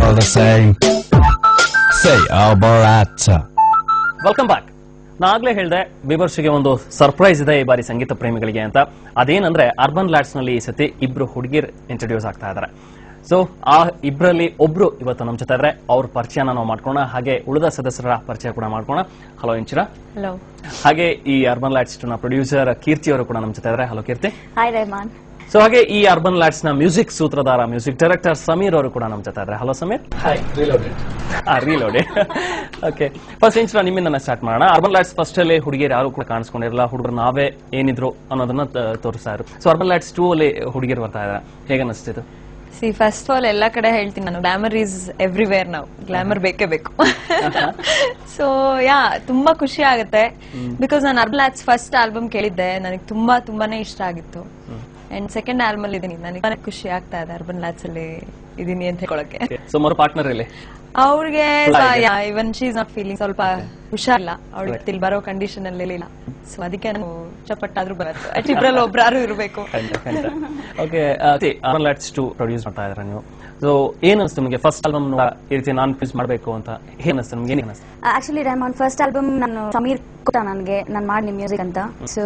all the same. Say Alberata. Welcome back. ನಾಗಲೇ ಹೇಳಿದೆ ವಿಮರ್ಶೆಗೆ ಒಂದು ಸರ್ಪ್ರೈಸ್ ಇದೆ ಈ ಬಾರಿ ಸಂಗೀತ ಪ್ರೇಮಿಗಳಿಗೆ ಅಂತ. ಅದೇನಂದ್ರೆ ಅರ್ಬನ್ ಲ್ಯಾಡ್ಸ್ ನಲ್ಲಿ ಈ ಸತಿ ಇಬ್ರು ಹುಡುಗಿರ್ ಇಂಟ್ರೊಡ್ಯೂಸ್ ಆಗ್ತಾ ಇದ್ದಾರೆ. ಸೊ ಆ ಇಬ್ಬರಲ್ಲಿ ಒಬ್ರು ಇವತ್ತು ನಮ್ಮ ಜೊತೆ ಇದ್ರೆ ಅವ್ರ ಪರಿಚಯನ ನಾವು ಮಾಡ್ಕೋಣ, ಹಾಗೆ ಉಳಿದ ಸದಸ್ಯರ ಪರಿಚಯ ಕೂಡ ಮಾಡ್ಕೋಣ. ಹಲೋ ಇಂಚಿರಾ. ಹಲೋ. ಹಾಗೆ ಈ ಅರ್ಬನ್ ಲ್ಯಾಡ್ಸ್ ನ ಪ್ರೊಡ್ಯೂಸರ್ ಕೀರ್ತಿ ಅವರು ಕೂಡ ನಮ್ಮ ಜೊತೆ ಇದ್ದಾರೆ. Hello Keerthi. Hi Rehman. So ಹಾಗೆ ಈ ಅರ್ಬನ್ ಲ್ಯಾಡ್ಸ್ ನ ಮ್ಯೂಸಿಕ್ ಸೂತ್ರಧಾರ, ಮ್ಯೂಸಿಕ್ ಡೈರೆಕ್ಟರ್ ಸಮೀರ್ ಅವರು ಕೂಡ ನಮ್ಮ ಜೊತೆ ಇದ್ದಾರೆ. ಹಲೋ ಸಮೀರ್. ಹಾಯ್. ರೀಲೋಡೆ. ಓಕೆ, ಫಸ್ಟ್ ಇಂಚಿರಾ ನಿಮ್ಮಿಂದ ಸ್ಟಾರ್ಟ್ ಮಾಡೋಣ. ಅರ್ಬನ್ ಲ್ಯಾಡ್ಸ್ ಫಸ್ಟ್ ಅಲ್ಲಿ ಹುಡುಗಿಯರು ಯಾರು ಕೂಡ ಕಾಣಿಸ್ಕೊಂಡಿರಲ್ಲ, ಹುಡುಗರು ನಾವೇ ಏನಿದ್ರು ಅನ್ನೋದನ್ನ ತೋರಿಸ್ತಾ ಇದ್ರು. ಸೊ ಅರ್ಬನ್ ಲ್ಯಾಡ್ಸ್ 2 ಅಲ್ಲಿ ಹುಡುಗಿಯರು ಬರ್ತಾ ಇದ್ದಾರೆ, ಹೇಗೆ ಅನಿಸ್ತಿತ್ತು? ಸಿ ಫಸ್ಟ್ ಆಲ್ ಎಲ್ಲ ಕಡೆ ಹೇಳ್ತೀನಿ ನಾನು, ಗ್ಲಾಮರ್ ಈಸ್ ಎವ್ರಿವೇರ್. ನಾವು ಗ್ಲಾಮರ್ ಬೇಕೇ ಬೇಕು. ಸೊ ಯಾ ತುಂಬಾ ಖುಷಿ ಆಗುತ್ತೆ. ಬಿಕಾಸ್ ನಾನು ಅರ್ಬನ್ ಲ್ಯಾಡ್ಸ್ ಫಸ್ಟ್ ಆಲ್ಬಮ್ ಕೇಳಿದ್ದೆ, ನನಗೆ ತುಂಬಾನೇ ಇಷ್ಟ ಆಗಿತ್ತು. ಅಂಡ್ ಸೆಕೆಂಡ್ ಆಲ್ಬಮ್ ಅಲ್ಲಿ ಇದೀನಿ, ನನಗೆ ಖುಷಿ ಆಗ್ತಾ ಇದೆ ಅರ್ಬನ್ ಲ್ಯಾಡ್ಸ್ ಅಲ್ಲಿ ಇದೀನಿ ಅಂತ ಹೇಳ್ಕೊಳಕ್ಕೆ. ಸೊ ಮರ ಪಾರ್ಟ್ನರ್ ಇಲ್ಲಿ ಅವ್ರಿಗೆ even she is not feeling, ಸ್ವಲ್ಪ ಹುಷಾರಿಲ್ಲ, ಅವಳಿಗೆ ಇಲ್ಲಿ ಬರೋ ಕಂಡೀಷನ್ ಅಲ್ಲಿ ಇಲ್ಲ. ಸೊ ಅದಕ್ಕೆ ನಾನು ಇಷ್ಟಪಟ್ಟಾದ್ರೂ ಬರುತ್ತೆ, ಇಬ್ಬರಲ್ಲಿ ಒಬ್ರಾರು ಇರಬೇಕು. ಓಕೆ, ಅರ್ಬನ್ ಲ್ಯಾಡ್ಸ್ 2 ಪ್ರೊಡ್ಯೂಸ್ ಮಾಡ್ತಾ ಇದ್ದೀರಾ ನೀವು. ಸೊ ಏನ್ ಅನಿಸ್ತು ನಿಮಗೆ ಫಸ್ಟ್ ಆಲ್ಬಮ್ ಈ ರೀತಿ ನಾನು ಪ್ರೊಡ್ಯೂಸ್ ಮಾಡಬೇಕು ಅಂತ? ಏನ್ ಅನಿಸ್ತು ನಿಮ್ಗೆ? ಏನ್ ಅನಿಸ್ತು? ಆಕ್ಚುಲಿ ರೆಹಮಾನ್ ಫಸ್ಟ್ ಆಲ್ಬಮ್ ನಾನು ಸಮೀರ್ ಕೊಟ್ಟ ನನಗೆ, ನಾನು ಮಾಡಿ ಮ್ಯೂಸಿಕ್ ಅಂತ. ಸೊ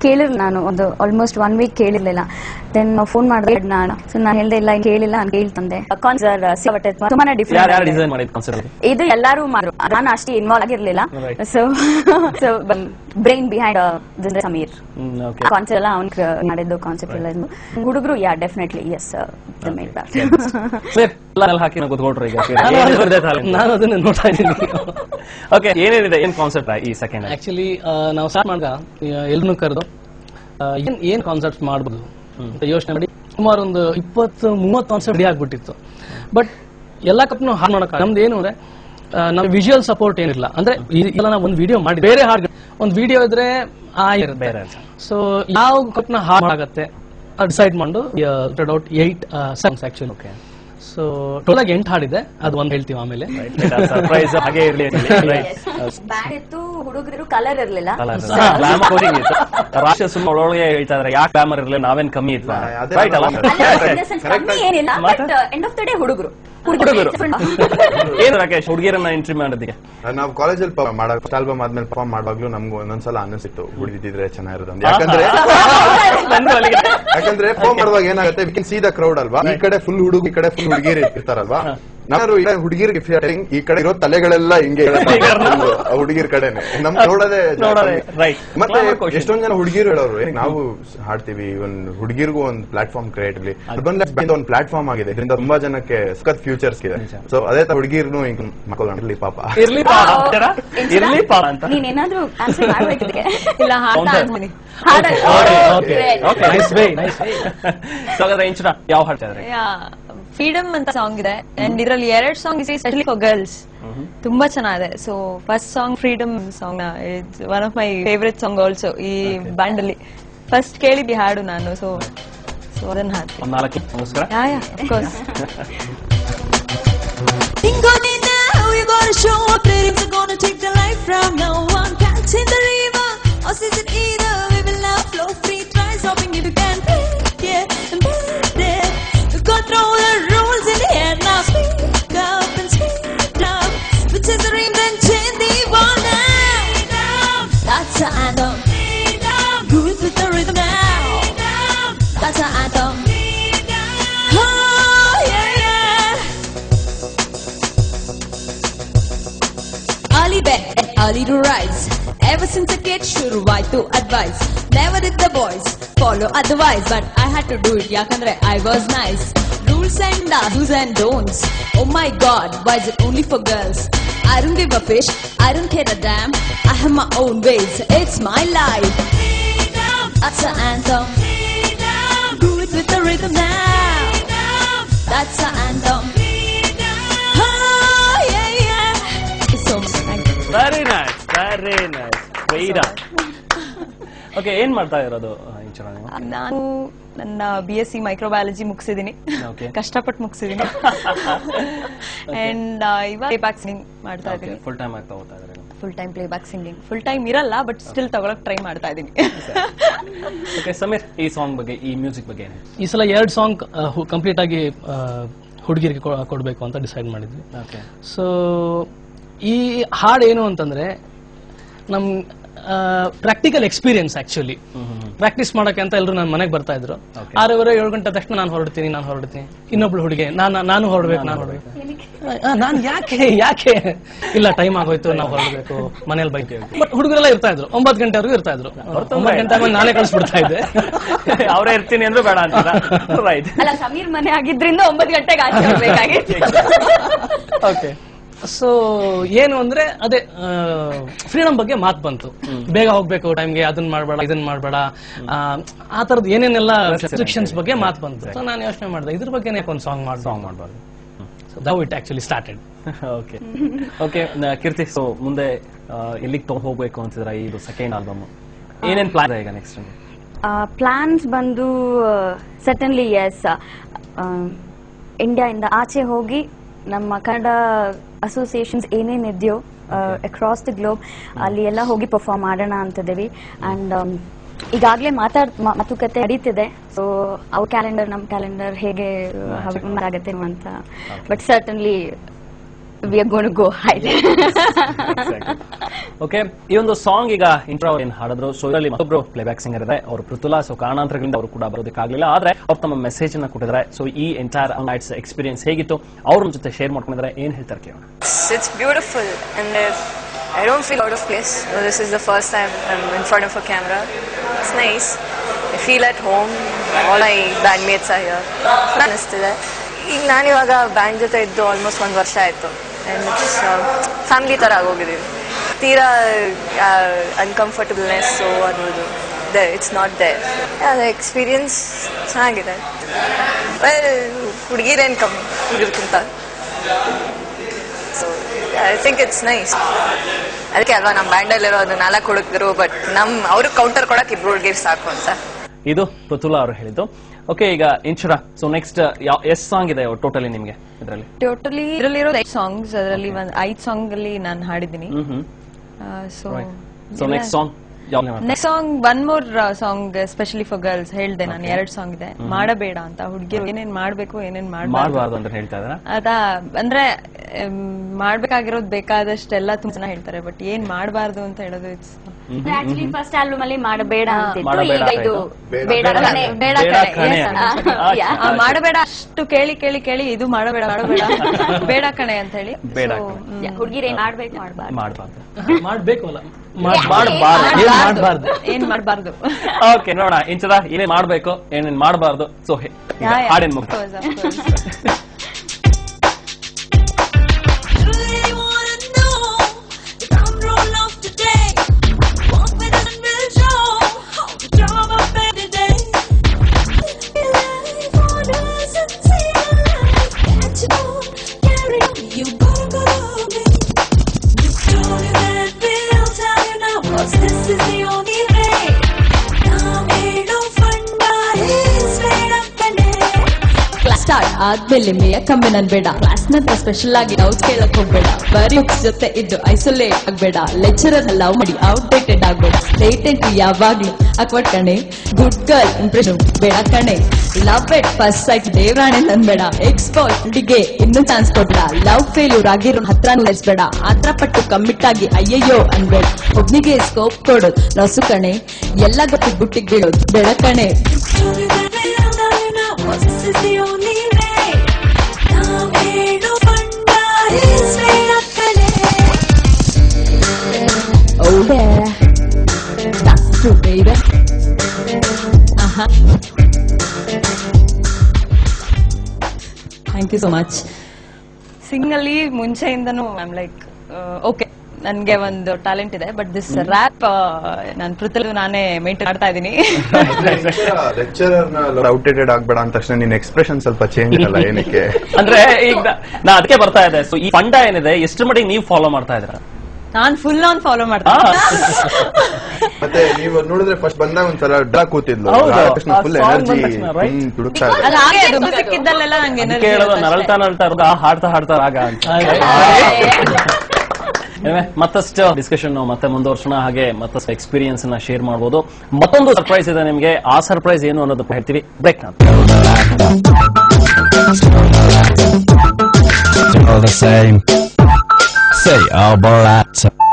ಕೇಳಿರ್ಲಿಲ್ಲ, ನಾನು ಒಂದು ಆಲ್ಮೋಸ್ಟ್ 1 ವೀಕ್ ಕೇಳಿರ್ಲಿಲ್ಲ. ದೆನ್ ಫೋನ್ ಮಾಡಿದ್ರೆ ನಾನು, ಸೊ ನಾನು ಹೇಳ್ದೆ ಇಲ್ಲ ಕೇಳಿಲ್ಲ, ನಾನು ಕೇಳ್ತಂದೆ. ಕಾನ್ಸರ್ಟ್ ತುಂಬಾನೇ ಡಿಫ್ರೆಂಟ್. ಇದು ಎಲ್ಲಾರು ಮಾಡಿದ್ರು, ನಾನು ಅಷ್ಟೇ ಇನ್ವಾಲ್ವ್ ಆಗಿರ್ಲಿಲ್ಲ. So brain behind Sameer. Concept ಎಲ್ಲ ಅವ್ನ್ ಮಾಡಿದ್ದು, ಕಾನ್ಸೆಪ್ಟ್ ಎಲ್ಲ ಹುಡುಗರು. ಯಾ ಡೆಫಿನೆಟ್ಲಿ ಎಸ್, ಹಾಕಿ ಕೂತ್ಕೊಳ್ರಿ. ನಾನು ಅದನ್ನ ನೋಡ್ತಾ ಇದ್ದೀನಿ. ಓಕೆ, ಏನೇನಿದೆ, ಏನ್ ಕಾನ್ಸೆಪ್ಟ್ ಈ ಸೆಕೆಂಡ್? ಆಕ್ಚುಲಿ ನಾವು ಸ್ಟಾರ್ಟ್ ಮಾಡಿದಾಗ ಎಲ್ಲರೂ ಕರೆದು ಏನ್ ಕಾನ್ಸೆಪ್ಟ್ ಮಾಡ್ಬೋದು ಯೋಚನೆ ಮಾಡಿ ಸುಮಾರು ಒಂದು 20-30 ಕಾನ್ಸೆಪ್ಟ್ ರೆಡಿ ಆಗ್ಬಿಟ್ಟಿತ್ತು. ಬಟ್ ಎಲ್ಲ ಕಪ್ನು ಹಾಡು ಮಾಡೋಕೆ ನಮ್ದು ಏನು ಅಂದ್ರೆ ನಮ್ಗೆ ವಿಜುವಲ್ ಸಪೋರ್ಟ್ ಏನಿಲ್ಲ. ಅಂದ್ರೆ ಇದೆಲ್ಲ ನಾವು ಒಂದು ವಿಡಿಯೋ ಮಾಡಿ ಬೇರೆ ಹಾಡು, ಒಂದು ವಿಡಿಯೋ ಇದ್ರೆ ಬೇರೆ. ಸೊ ಯಾವ ಕಪ್ನ ಹಾಡು ಆಗತ್ತೆ ಡಿಸೈಡ್ ಮಾಡಿ 8 songs actually. Okay, so total ಆಗಿ 8 ಹಾಡಿದೆ, ಅದು ಒಂದು ಹೇಳ್ತೀವಿ ಆಮೇಲೆ. ಸರ್ಪ್ರೈಸ್ ಹಾಗೆ ಇರಲಿ. ಹುಡುಗರು ಕಲರ್ ಇರ್ಲಿಲ್ಲ, ರಾಷ್ಟ್ರ ಸುಮ್ಮನೆ ಒಳಗೆ ಹೇಳ್ತಾ ಇದಾರೆ, ಯಾಕೆ ಗ್ಲಾಮರ್ ಇರಲಿಲ್ಲ, ನಾವೇನ್ ಕಮ್ಮಿ ಇದ್ವಾ? ಏನಿಲ್ಲ. ಎಂಡ್ ಆಫ್ ದ ಡೇ ಹುಡುಗರು ಏನು ರಾಕೇಶ್, ಹುಡುಗಿಯರನ್ನ ಎಂಟ್ರಿ ಮಾಡೋದಕ್ಕೆ ನಾವು ಕಾಲೇಜಲ್ಲಿ ಫಸ್ಟ್ ಆಲ್ಬಮ್ ಆದ್ಮೇಲೆ ಪರ್ಫಾರ್ಮ್ ಮಾಡುವಾಗ್ಲೂ ನಮ್ಗೆ ಒಂದೊಂದ್ಸಲ ಅನ್ನಿಸ್ತಿತ್ತು ಹುಡುಗಿದ್ರೆ ಚೆನ್ನಾಗಿರೋದು. ಯಾಕಂದ್ರೆ ಪರ್ಫಾರ್ಮ್ ಮಾಡುವಾಗ ಏನಾಗುತ್ತೆ, we can see the crowd ಅಲ್ವಾ, ಈ ಕಡೆ ಫುಲ್ ಹುಡುಗ, ಈ ಕಡೆ ಫುಲ್ ಹುಡುಗಿರು ಇರ್ತಾರಲ್ವಾ. ನಾನು ಹುಡುಗಿರಿಗೆ ಈ ಕಡೆ ಇರೋ ತಲೆಗಳೆಲ್ಲ ಹಿಂಗೆ ಹುಡುಗಿರ್ ಕಡೆನೆ ನಮ್ ನೋಡೋದೇ. ಮತ್ತೆ ಎಷ್ಟೊಂದ್ ಜನ ಹುಡುಗಿರು ಹೇಳೋರು ನಾವು ಹಾಡ್ತೀವಿ, ಇವನ್ ಹುಡುಗಿರ್ಗೂ ಒಂದು ಪ್ಲಾಟ್ಫಾರ್ಮ್ ಕ್ರಿಯೇಟ್ ಇರ್ಲಿ. ಒಂದು ಪ್ಲಾಟ್ಫಾರ್ಮ್ ಆಗಿದೆ, ಇದರಿಂದ ತುಂಬಾ ಜನಕ್ಕೆ ಸಖತ್ ಫ್ಯೂಚರ್ಸ್ ಇದೆ. ಸೊ ಅದೇ ತರ ಹುಡುಗಿರ್ನು ಹಿಂಗ್ ಮಕ್ಕಳು ಪಾಪ ಅಂತ ನೀನೇನಾದ್ರೂ ಯಾವ ಹಾಡ್ತಾ ಇದ್ದಾರೆ? ಫ್ರೀಡಮ್ ಅಂತ ಸಾಂಗ್ ಇದೆ, ಅಂಡ್ ಇದರಲ್ಲಿ 2 ಸಾಂಗ್ ಇದೆ ಸ್ಪೆಷಲಿ ಫಾರ್ ಗರ್ಲ್ಸ್, ತುಂಬಾ ಚೆನ್ನಾಗಿದೆ. So first song freedom song it's one of my favourite song also ಈ ಬ್ಯಾಂಡ್ ಅಲ್ಲಿ. ಫಸ್ಟ್ ಕೇಳಿದ್ದೆ ಹಾಡು ನಾನು, ಸೊ ಅದನ್ನ ಹಾಡ್ತೀನಿ. Control the rules in the head now. Speak up and speak up. Which is the dream then change the world now. That's the anthem. Groove with the rhythm now. That's the anthem. Oh yeah yeah. Early bed and early to rise. Ever since a kid, sure why to advise. Never did the boys follow otherwise, but I had to do it, yakandre I was nice. Rules and do's and don'ts. Oh my God, why is it only for girls? I don't give a fish, I don't care a damn. I have my own ways, it's my life. That's the anthem. Do it with the rhythm now. That's the anthem. Oh yeah yeah. So very nice, very nice. Okay, ಏನ್ ಮಾಡ್ತಾ ಇರೋದು ಇಂಚರ ನೀವು? ನಾನು ನನ್ನ BSc microbiology ಮುಗಿಸಿದೀನಿ, ಕಷ್ಟಪಟ್ಟು ಮುಗಿಸಿದೀನಿ. And ಇವಾಗ playback singing ಮಾಡ್ತಾ ಇದ್ದೀನಿ. ಫುಲ್ ಟೈಮ್ ಆಗ್ತಾ ಹೋಗ್ತಾ ಇದ್ದಾರೆ? Full time playback singing, full time ಇರಲ್ಲ, ಬಟ್ ಸ್ಟಿಲ್ ತಗೊಳಕ್ ಟ್ರೈ ಮಾಡ್ತಾ ಇದ್ದೀನಿ. ಓಕೆ ಸಮೀರ್, ಈ ಸಾಂಗ್ ಬಗ್ಗೆ, ಈ ಮ್ಯೂಸಿಕ್ ಬಗ್ಗೆ ಈ ಸಲ 2 ಸಾಂಗ್ ಕಂಪ್ಲೀಟ್ ಆಗಿ ಹುಡುಗಿರಿಗೆ ಕೊಡಬೇಕು ಅಂತ ಡಿಸೈಡ್ ಮಾಡಿದ್ವಿ. ಓಕೆ. ಸೊ ಈ ಹಾಡು ಏನು ಅಂತಂದ್ರೆ ನಮ್ ಪ್ರಾಕ್ಟಿಕಲ್ ಎಕ್ಸ್ಪೀರಿಯನ್ಸ್. ಆಕ್ಚುಲಿ ಪ್ರಾಕ್ಟೀಸ್ ಮಾಡಕ್ಕೆ ಅಂತ ಎಲ್ಲರೂ ನನ್ನ ಮನೆಗೆ ಬರ್ತಾ ಇದ್ರು. 6:30 7 ಗಂಟೆ ತಕ್ಷಣ ನಾನು ಹೊರಡ್ತೀನಿ ಇನ್ನೊಬ್ಳು ಹುಡುಗಿ ನಾನು ಹೊರಡ್ಬೇಕು ನಾನು ಯಾಕೆ ಇಲ್ಲ ಟೈಮ್ ಆಗೋಯ್ತು ನಾವು ಹೊರಡ್ಬೇಕು ಮನೇಲಿ ಬೈಕ್. ಬಟ್ ಹುಡುಗರೆಲ್ಲ ಇರ್ತಾ ಇದ್ರು 9 ಗಂಟೆವರೆಗೂ ಇರ್ತಾ ಇದ್ರು. 9 ಗಂಟೆ ಆಮೇಲೆ ನಾನೇ ಕಳಿಸ್ಬಿಡ್ತಾ ಇದ್ದೆ. ಅವರೇ ಇರ್ತೀನಿ ಅಂದ್ರೆ ಬೇಡ ಅಂತ. ರೈಟ್. ಅಲ್ಲ, ಸಮೀರ್ ಮನೆ ಆಗಿದ್ರಿಂದ 9 ಗಂಟೆಗೆ ಆಚೆ ಹೋಗ್ಬೇಕಾಗಿತ್ತು. ಓಕೆ. ಸೊ ಏನು ಅಂದ್ರೆ ಅದೇ ಫ್ರೀಡಮ್ ಬಗ್ಗೆ ಮಾತು ಬಂತು. ಬೇಗ ಹೋಗ್ಬೇಕು ಟೈಮ್ಗೆ, ಅದನ್ನ ಮಾಡಬೇಡ ಇದನ್ನ ಮಾಡಬೇಡ, ಆ ತರದ್ ಏನೇನೆಲ್ಲ ರೆಸ್ಟ್ರಿಕ್ಷನ್ಸ್ ಬಗ್ಗೆ ಮಾತು ಬಂತು. ಸೊ ನಾನು ಯೋಚನೆ ಮಾಡಿದೆ ಇದ್ರ ಬಗ್ಗೆ ಒಂದು ಸಾಂಗ್ ಮಾಡಬಾರ್ದು. So though it actually started. Okay okay. Keerthi, so ಮುಂದೆ ಎಲ್ಲಿಗೆ ತಗೊಂಡು ಹೋಗ್ಬೇಕು ಅಂತಿದ್ರ ಇದು ಸೆಕೆಂಡ್ ಆಲ್ಬಮ್? ಏನೇನ್ ಪ್ಲಾನ್ ಇದೆ ಈಗ ನೆಕ್ಸ್ಟ್? ಪ್ಲಾನ್ಸ್ ಬಂದು ಸರ್ಟನ್ಲಿ ಎಸ್, ಇಂಡಿಯಾದಿಂದ ಆಚೆ ಹೋಗಿ ನಮ್ಮ ಕನ್ನಡ ಅಸೋಸಿಯೇಷನ್ಸ್ ಏನೇನಿದೆಯೋ ಅಕ್ರಾಸ್ ದ ಗ್ಲೋಬ್ ಅಲ್ಲಿ ಎಲ್ಲ ಹೋಗಿ ಪರ್ಫಾರ್ಮ್ ಮಾಡೋಣ ಅಂತಿದ್ದೀವಿ. ಅಂಡ್ ಈಗಾಗಲೇ ಮಾತುಕತೆ ನಡೀತಿದೆ. ಸೊ ಅವ್ರ ಕ್ಯಾಲೆಂಡರ್ ನಮ್ಮ ಕ್ಯಾಲೆಂಡರ್ ಹೇಗೆ ಆಗುತ್ತೆ ಅಂತ. But certainly we are going to go high. Okay. ಈ ಒಂದು ಸಾಂಗ್ ಈಗ ಇಂಟ್ರೋ ಏನ್ ಹಾಡಿದ್ರು, ಸೊ ಇದರಲ್ಲಿ ಮತ್ತೊಬ್ರು ಪ್ಲೇಬ್ಯಾಕ್ ಸಿಂಗರ್ ಇದೆ, ಅವರು ಪೃಥುಲಾ. ಸೊ ಕಾರಣಾಂತರಗಳಿಂದ ಅವರು ಕೂಡ ಬರೋದಕ್ಕಾಗಲಿಲ್ಲ, ಆದ್ರೆ ಅವ್ರು ತಮ್ಮ ಮೆಸೇಜ್ ಅನ್ನ ಕೊಟ್ಟಿದ್ದಾರೆ. ಸೊ ಈ ಎಂಟೈರ್ ನೈಟ್ಸ್ ಎಕ್ಸ್ಪೀರಿಯನ್ಸ್ ಹೇಗಿತ್ತು ಅವ್ರ ಜೊತೆ ಶೇರ್ ಮಾಡ್ಕೊಂಡಿದ್ದಾರೆ, ಏನ್ ಹೇಳ್ತಾರೆ ಕೇಳೋಣ. It's beautiful and I don't feel out of place. This is the first time I'm in front of a camera. It's nice. I feel at home. All my bandmates are here. ಅನಿಸ್ತಿದೆ. ಈಗ ನಾನಿವಾಗ band ಜೊತೆ ಇದ್ದು almost 1 ವರ್ಷ ಆಯ್ತು. And it's family ತರ ಆಗೋಗಿದ್ದೀವಿ. ತೀರಾ uncomfortableness ಅನ್ನೋದು ಇಟ್ಸ್ ನಾಟ್ ದೇರ್. ಅದು ಎಕ್ಸ್ಪೀರಿಯನ್ಸ್ ಚೆನ್ನಾಗಿದೆ. ಹುಡುಗಿರೇನು ಕಮ್ಮಿ ಹುಡುಗಿರ್ಕಿಂತ. So I think it's nice. ಅದಕ್ಕೆ ಅಲ್ವಾ ನಮ್ಮ ಬ್ಯಾಂಡಲ್ಲಿರೋದು 4 ಹುಡುಗರು, ಬಟ್ ಅವ್ರಿಗೆ ಕೌಂಟರ್ ಕೊಡಕ್ಕೆ 2 ಹುಡುಗಿರು ಸಾಕು ಅಂತ. ಇದು ಪೃಥುಲಾ ಅವರು ಹೇಳಿದ್ದು. ಓಕೆ. ಈಗ ಇಂಚುರಾ, ಸೊ ನೆಕ್ಸ್ಟ್ ಎಷ್ಟು ಸಾಂಗ್ ಇದೆ ಟೋಟಲಿ ನಿಮ್ಗೆ ಇದರಲ್ಲಿ? ಟೋಟಲಿ ಇದರಲ್ಲಿರೋ 5 ಸಾಂಗ್ಸ್, ಅದರಲ್ಲಿ 5 ಸಾಂಗ್ ಅಲ್ಲಿ ನಾನು ಹಾಡಿದ್ದೀನಿ. So next song next song one more song specially for girls ಹೇಳ್ದೆ ನಾನು. 2 ಸಾಂಗ್ ಇದೆ. ಮಾಡಬೇಡ ಅಂತ ಹುಡುಗಿರು ಏನೇನ್ ಮಾಡ್ಬೇಕು ಏನೇನ್ ಮಾಡಬಾರ್ದು ಅಂತ ಹೇಳ್ತಾ ಇದ್ದಾರೆ. ಅದಾ ಅಂದ್ರೆ ಮಾಡ್ಬೇಕಾಗಿರೋದು ಬೇಕಾದಷ್ಟೆಲ್ಲ ತುಂಬಾ ಜನ ಹೇಳ್ತಾರೆ, ಬಟ್ ಏನ್ ಮಾಡಬಾರ್ದು ಅಂತ ಹೇಳೋದು ಇಟ್ಸ್ ಆಕ್ಚುಲಿ ಫಸ್ಟ್ ಆಲ್ಬಮ್ ಅಲ್ಲಿ ಮಾಡಬೇಡ ಅಂತಿತ್ತು, ಈಗ ಇದು ಬೇಡ ಬೇಡ ಕಣೆ. ಮಾಡಬೇಡ ಅಷ್ಟು ಕೇಳಿ ಕೇಳಿ ಕೇಳಿ ಇದು ಮಾಡಬೇಡ ಬೇಡ ಕಣೆ ಅಂತ ಹೇಳಿ. ಹುಡುಗಿರು ಏನ್ ಮಾಡ್ಬೇಕು ಮಾಡಬಾರ್ದು ಮಾಡ್ಬೇಕು ಅಲ್ಲ ಏನ್ ಮಾಡಬಾರ್ದು. ಓಕೆ, ನೋಡೋಣ ಇಂಚದ ಏನೇನ್ ಮಾಡ್ಬೇಕು ಏನೇನ್ ಮಾಡಬಾರ್ದು. ಸೊ ಹಾಡೇನ್ ಮುಗ್ದು ಆದ್ಮೇಲೆ ಮೇಯ ಕಮ್ಮಿ ನನ್ಬೇಡ. ಕ್ಲಾಸ್ ನಂತರ ಸ್ಪೆಷಲ್ ಆಗಿ ಡೌಟ್ ಕೇಳಕ್ ಹೋಗ್ಬೇಡ. ಬರೀ ಬುಕ್ಸ್ ಜೊತೆ ಇದ್ದು ಐಸೋಲೇಟ್ ಆಗ್ಬೇಡ. ಲೆಕ್ಚರರ್ ಲವ್ ಮಾಡಿ ಔಟ್ಡೇಟೆಡ್ ಆಗ್ಬೇಡ. ಲೇಟೆಂಟ್ ಯಾವಾಗ್ಲೂ ಅಕ್ವರ್ಡ್ ಕಣೆ. ಗುಡ್ ಗರ್ಲ್ ಇಂಪ್ರೆಷನ್ ಬೇಡ ಕಣೆ. ಲವ್ ಎಟ್ ಫಸ್ಟ್ ಸೈಟ್ ದೇವ್ರಾಣೆ ನನ್ಬೇಡ. ಎಕ್ಸ್ಪೋರ್ಟ್ ಹುಡುಗೆ ಇನ್ನೂ ಚಾನ್ಸ್ ಕೊಡ್ಬೇಡ. ಲವ್ ಫೇಲ್ಯೂರ್ ಆಗಿರೋ ಹತ್ರ ನೆಲೆಸ್ಬೇಡ. ಆತ್ರ ಪಟ್ಟು ಕಮ್ಮಿಟ್ ಆಗಿ ಅಯ್ಯಯ್ಯೋ ಅನ್ಬೇಡ. ಒಬ್ನಿಗೆ ಸ್ಕೋಪ್ ಕೊಡೋದು ಲಸು ಕಣೆ. ಎಲ್ಲ ಗೊತ್ತಿ ಬುಟ್ಟಿಗೆ ಬೀಳೋದು ಬೇಡ ಕಣೆ. Oh yeah, that's true, baby. Thank you so much. ಸಿಂಗಲ್ಲಿ ಮುಂಚೆಯಿಂದನೂ ಐ ಆಮ್ ಲೈಕ್ ಓಕೆ ನನ್ಗೆ ಒಂದು ಟ್ಯಾಲೆಂಟ್ ಇದೆ, ಬಟ್ ದಿಸ್ ರ್ಯಾಪ್ ನಾನು ಪೃಥ್ವಿ ನಾನೇ ಮೇಂಟೈನ್ ಮಾಡ್ತಾ ಇದ್ದೀನಿ. ಲೆಕ್ಚರರ್ ಔಟ್ಡೇಟೆಡ್ ಆಗ್ಬೇಡ ಅಂದ ತಕ್ಷಣ ನಿನ್ನ ಎಕ್ಸ್ಪ್ರೆಷನ್ ಸ್ವಲ್ಪ ಚೇಂಜ್ ಅಲ್ಲ ಏನಕ್ಕೆ? ಅಂದ್ರೆ ಈಗ ನಾ ಅದಕ್ಕೆ ಬರ್ತಾ ಇದೆ. ಸೊ ಈ ಫಂಡ ಏನಿದೆ ಎಷ್ಟು ಮಟ್ಟಿಗೆ ನೀವು ಫಾಲೋ ಮಾಡ್ತಾ ಇದ್ದೀರಾ? ನಾನ್ ಫುಲ್ ಆನ್ ಫಾಲೋ ಮಾಡ್ತಾ ಮತ್ತೆ ನೀವು ನೋಡಿದ್ರೆ ಫಸ್ಟ್ ಬಂದಾಗ ಒಂದ್ಸಲ ಡ್ರಾ ಕೂತಿದ್ಲು, ಫುಲ್ ಎನರ್ಜಿ ತುಡುಕ್ತಾ ಇದೆ. ಸಿಕ್ಕಿದ್ದಲ್ಲೆಲ್ಲ ನಂಗೆ ಎನರ್ಜಿ ನರಳ್ತಾ ಹಾಡ್ತಾ ರಾಗ ಅಂತ. ಮತ್ತಷ್ಟು ಡಿಸ್ಕಷನ್ ಮತ್ತೆ ಮುಂದುವರ್ಸೋಣ, ಹಾಗೆ ಮತ್ತಷ್ಟು ಎಕ್ಸ್ಪೀರಿಯನ್ಸ್ ನ ಶೇರ್ ಮಾಡಬಹುದು. ಮತ್ತೊಂದು ಸರ್ಪ್ರೈಸ್ ಇದೆ ನಿಮ್ಗೆ. ಆ ಸರ್ಪ್ರೈಸ್ ಏನು ಅನ್ನೋದು ಹೇಳ್ತೀವಿ break. the same. Say Albert.